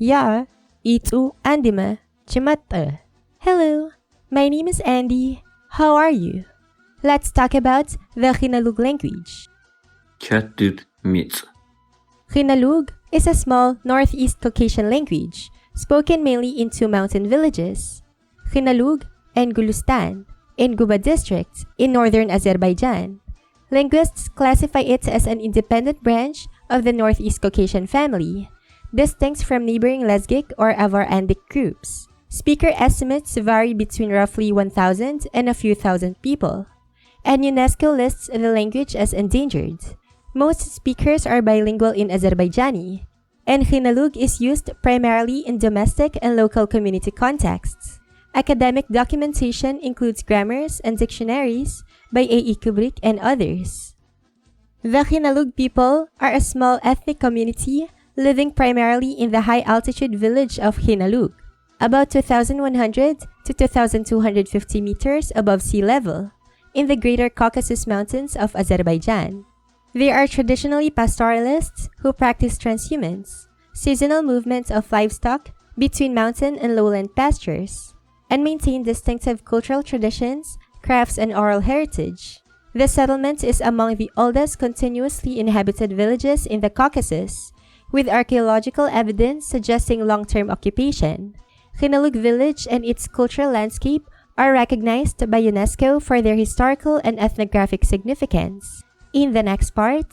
Ya, itu Andima Chimatta. Hello, my name is Andy. How are you? Let's talk about the Khinalug language. Kettit mit. Khinalug is a small Northeast Caucasian language spoken mainly in two mountain villages, Khinalug and Gulistan, in Guba district in northern Azerbaijan. Linguists classify it as an independent branch of the Northeast Caucasian family, distinct from neighboring Lezgic or Avar-Andic groups. Speaker estimates vary between roughly 1,000 and a few thousand people, and UNESCO lists the language as endangered. Most speakers are bilingual in Azerbaijani, and Khinalug is used primarily in domestic and local community contexts. Academic documentation includes grammars and dictionaries by A.E. Kubrick and others. The Khinalug people are a small ethnic community living primarily in the high-altitude village of Khinalug, about 2,100 to 2,250 meters above sea level, in the Greater Caucasus Mountains of Azerbaijan. They are traditionally pastoralists who practice transhumance, seasonal movements of livestock between mountain and lowland pastures, and maintain distinctive cultural traditions, crafts, and oral heritage. The settlement is among the oldest continuously inhabited villages in the Caucasus, with archaeological evidence suggesting long-term occupation. Khinalug village and its cultural landscape are recognized by UNESCO for their historical and ethnographic significance. In the next part,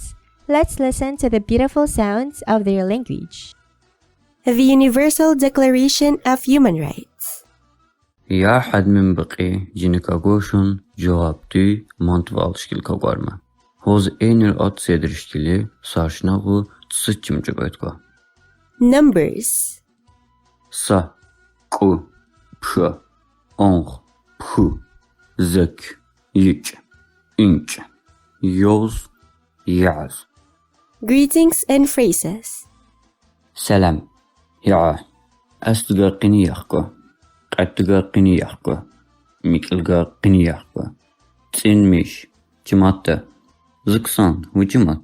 let's listen to the beautiful sounds of their language. The Universal Declaration of Human Rights. Ya had min baqi jinikagoshun jawabti mantvalshkil kagwarma. Hoz enir at sedrishkili sarshnagu tsitchim jabaytko. Numbers. Sa, ku, ph, ong, phu, zek, yich, inch, yoz, yaz. Greetings and phrases. Salam, ya, astga qiniyakko, qatga qiniyakko, miklga qiniyakko, tsinmish, chimatta, ziksan, wichimat,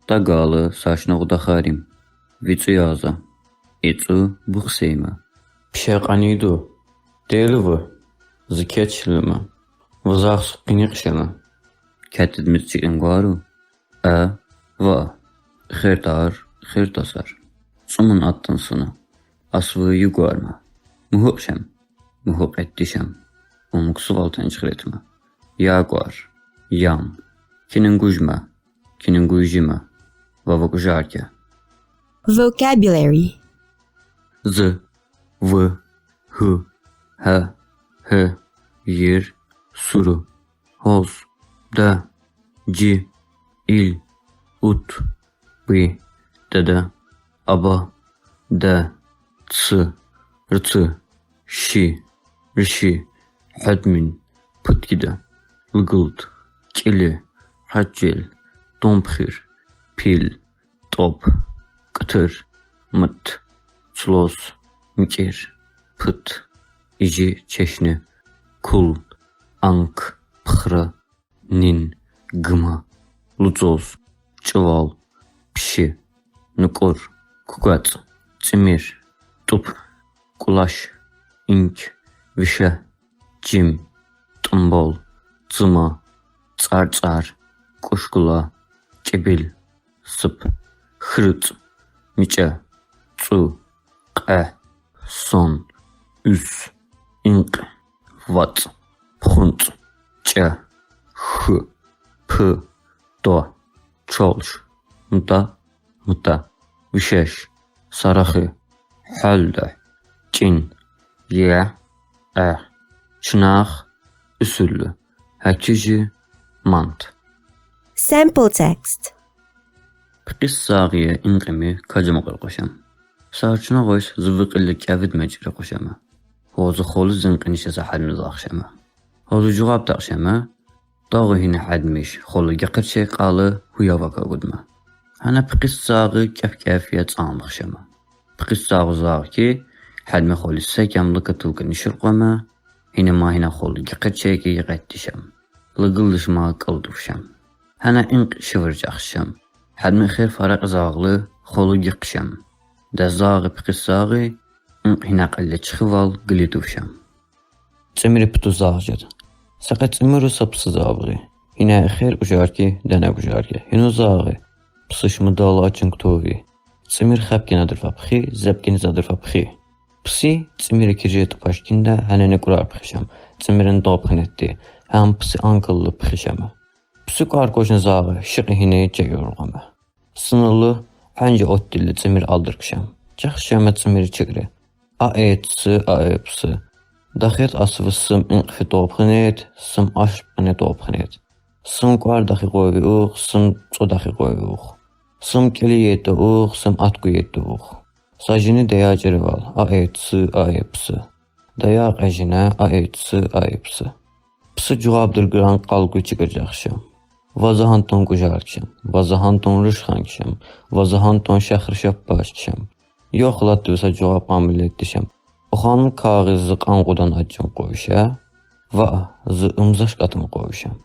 tagalı saşnoğda xarim, vicu yaza, itsu buxseyma. Pşerqanidu, delivu, zikeçlima, vazaqsu qiniqshama. Ketid mitçikin gwaru, va, xirtar, xirtasar. Sumun attın sunu, asvıyı gwarma. Muhuqsham, muhuq ettisham, umuksu valtan çıkretma. Jaguar, yam, kinin gujma, kinin gujima, vavakujarka. Vocabulary. Z, v, h, h, h, yer, suru, hoz, da, ci, il, ut, bi, dada, aba, da, tsı, rıtı, şi, rişi, hadmin, pıtkida, lgılt, kili, hacil, dompxir, pil, top, qıtır, mıt, çlos, mkir, pıt, ici, çeşni, kul, ank, pxra, nin, gıma, luzoz, çıval, pişi, nukur, kugat, çimir, tup, kulaş, ink, vişe, cim, tımbol, zıma, tsar, kuşkula, kebil, sıp, xırıt, miçe, tsu, qe, son, üs, ink, vat, pxunt, çe, x, p, do, çolş, mıta, vişeş, sarıxı, halda, çin, ye, çınaq, üsüllü, hakici, mant. Sample text. Qissagıya inqimi kacama qoşam. Sarçına qoş zıvıqilli kavid mecri qoşama. Hozu xolu zinqinişe sahalmiz axşama. Hozu cugab taqşama. Dağı hini hadmiş xolu gaqirçe qalı huyavaka gudma. Hana qissağı kafkafiyat amxşama. Qissağı zaq ki hadmi xolu sekamlı katılqı nişirqama. Hini mahina xolu gaqirçe ki yaqattişam. Lığıldışma qıldufşam. Hana inq şıvırcaqşam. حد من خير فرق زاغلي خولو يقشم دزاغ بقصاغي هناك اللي تشخوال قليدوشم تمري بتوزاغجد سقط تمرو سبسزابغي هنا خير وجاركي دنا وجاركي هنا زاغي بسش مدالا چنكتوغي تمر خبكين ادرفابخي زبكين زادرفابخي بسي تمري كيجيت باشكيندا هنن قرار بخشم تمرن دوبخنتي هم بسي انكل بخشم بسي كاركوشن زاغي شقي هنا جيورغما sınırlı önce ot dilli cimir aldırkışam. Çaxışama cimiri çigri. Aetsi, aepsi. Daxet asıvı sım inqfi dobxınet, sım aşbqine dobxınet. Sım qar daxi qoyvi uğ, sım ço daxi qoyvi uğ. Sım keli yeddi uğ, sım atqu yeddi uğ. Sajini deya cirival. Aetsi, aepsi. Dayaq ejine, aetsi, aepsi. Psı cugabdır qıran qalqı çigircaxışam. Vazahanton gujarkşam, vazahanton rışxankşam, vazahanton şəxrşəbbaşkşam. Yoxlatdısa cavab amilletdişam. Oxanın kağızı qanqudan acım qoyuşa, va zı ımzaş qatımı qoyuşam.